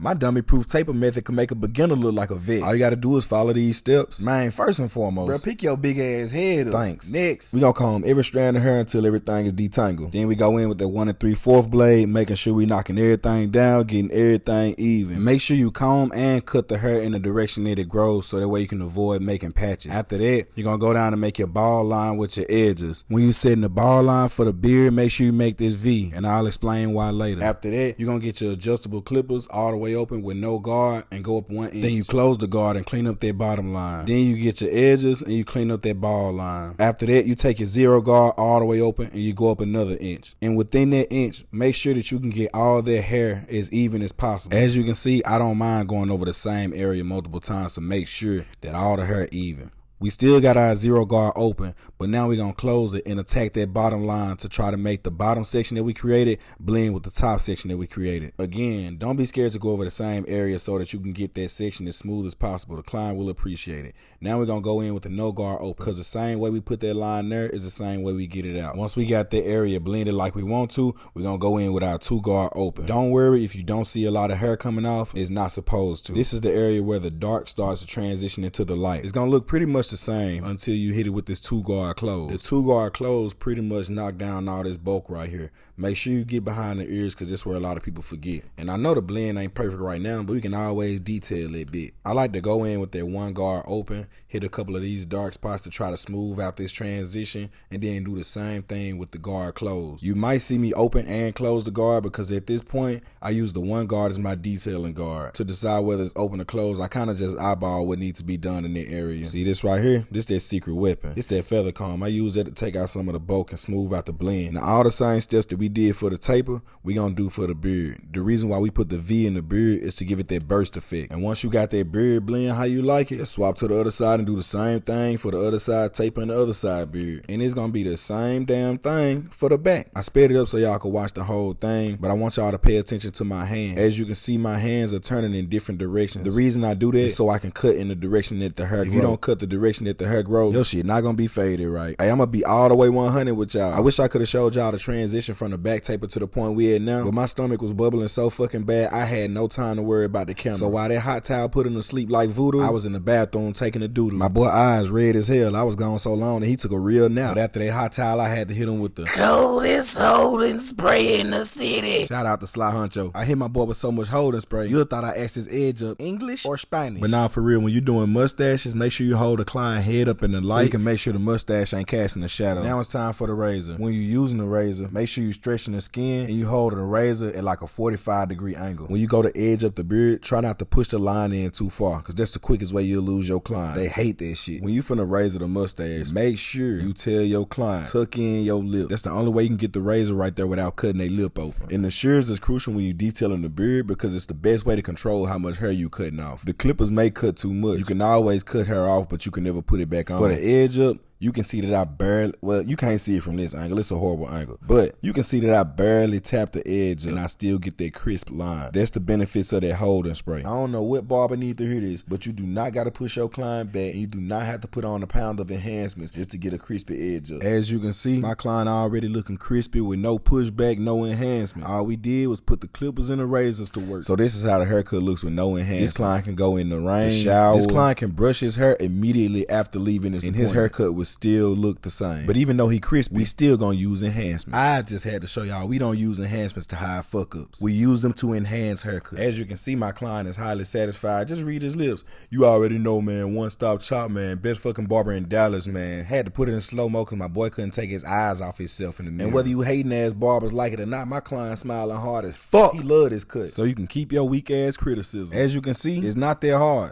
My dummy-proof taper method can make a beginner look like a vet. All you gotta do is follow these steps. Man, first and foremost, Bro, pick your big ass head up. Thanks. Next, we gonna comb every strand of hair until everything is detangled. Then we go in with that 1 3/4 blade, making sure we knocking everything down, getting everything even. Make sure you comb and cut the hair in the direction that it grows, so that way you can avoid making patches. After that, you're gonna go down and make your ball line with your edges. When you setting the ball line for the beard, make sure you make this V, and I'll explain why later. After that, you're gonna get your adjustable clippers all the way open with no guard and go up 1 inch. Then you close the guard and clean up that bottom line. Then you get your edges and you clean up that ball line. After that, you take your 0 guard all the way open and you go up another inch. And within that inch, make sure that you can get all that hair as even as possible. As you can see, I don't mind going over the same area multiple times to make sure that all the hair even. We still got our 0 guard open, but now we're going to close it and attack that bottom line to try to make the bottom section that we created blend with the top section that we created. Again, don't be scared to go over the same area so that you can get that section as smooth as possible. The client will appreciate it. Now we're going to go in with the no guard open, because the same way we put that line there is the same way we get it out. Once we got that area blended like we want to, we're going to go in with our 2 guard open. Don't worry if you don't see a lot of hair coming off. It's not supposed to. This is the area where the dark starts to transition into the light. It's going to look pretty much the same until you hit it with this 2 guard close. The 2 guard close pretty much knock down all this bulk right here. Make sure you get behind the ears, because that's where a lot of people forget. And I know the blend ain't perfect right now, but we can always detail it a bit. I like to go in with that 1 guard open, hit a couple of these dark spots to try to smooth out this transition, and then do the same thing with the guard close. You might see me open and close the guard, because at this point I use the 1 guard as my detailing guard. To decide whether it's open or closed, I kind of just eyeball what needs to be done in that area. See this right here? This that secret weapon. It's that feather comb. I use that to take out some of the bulk and smooth out the blend. Now all the same steps that we did for the taper, we gonna do for the beard. The reason why we put the V in the beard is to give it that burst effect. And once you got that beard blend how you like it, just swap to the other side and do the same thing for the other side taper and the other side beard. And it's gonna be the same damn thing for the back. I sped it up so y'all can watch the whole thing, but I want y'all to pay attention to my hand. As you can see, my hands are turning in different directions. The reason I do that is so I can cut in the direction that the hair grows. If you don't cut the direction that the hair grows, your shit not gonna be faded right. Hey, I'm gonna be all the way 100 with y'all. I wish I could have showed y'all the transition from the back taper to the point we at now, but my stomach was bubbling so fucking bad I had no time to worry about the camera. So while that hot towel put him to sleep like voodoo, I was in the bathroom taking a doodle. My boy eyes red as hell. I was gone so long that he took a real nap. But after that hot towel, I had to hit him with the coldest holding spray in the city. Shout out to Sly Huncho. I hit my boy with so much holding spray, you'd thought I asked his edge up English or Spanish. But now for real, when you're doing mustaches, make sure you hold the client head up in the light so you can make sure the mustache ain't casting a shadow. Now it's time for the razor. When you're using the razor, make sure you stretching the skin and you hold the razor at like a 45-degree angle. When you go to edge up the beard, try not to push the line in too far, because that's the quickest way you'll lose your client. They hate that shit. When you finna razor the mustache, make sure you tell your client, tuck in your lip. That's the only way you can get the razor right there without cutting their lip open. And the shears is crucial when you detailing the beard, because it's the best way to control how much hair you cutting off. The clippers may cut too much. You can always cut hair off, but you can never put it back on. For the edge up, you can see that I barely, well, you can't see it from this angle. It's a horrible angle. But you can see that I barely tap the edge and I still get that crisp line. That's the benefits of that holding spray. I don't know what barber need to hear this, but you do not got to push your client back, and you do not have to put on a pound of enhancements just to get a crispy edge up. As you can see, my client already looking crispy with no pushback, no enhancement. All we did was put the clippers and the razors to work. So this is how the haircut looks with no enhancement. This client can go in the rain, the shower. This client can brush his hair immediately after leaving his appointment. His haircut was still look the same. But even though he crispy, we still gonna use enhancements. I just had to show y'all we don't use enhancements to hide fuck ups. We use them to enhance haircuts. As you can see, my client is highly satisfied. Just read his lips. You already know, man. One stop chop, man. Best fucking barber in Dallas, man. Had to put it in slow mo because my boy couldn't take his eyes off himself in the mirror. And whether you hating ass barbers like it or not, my client smiling hard as fuck. He love this cut. So you can keep your weak ass criticism. As you can see, it's not that hard.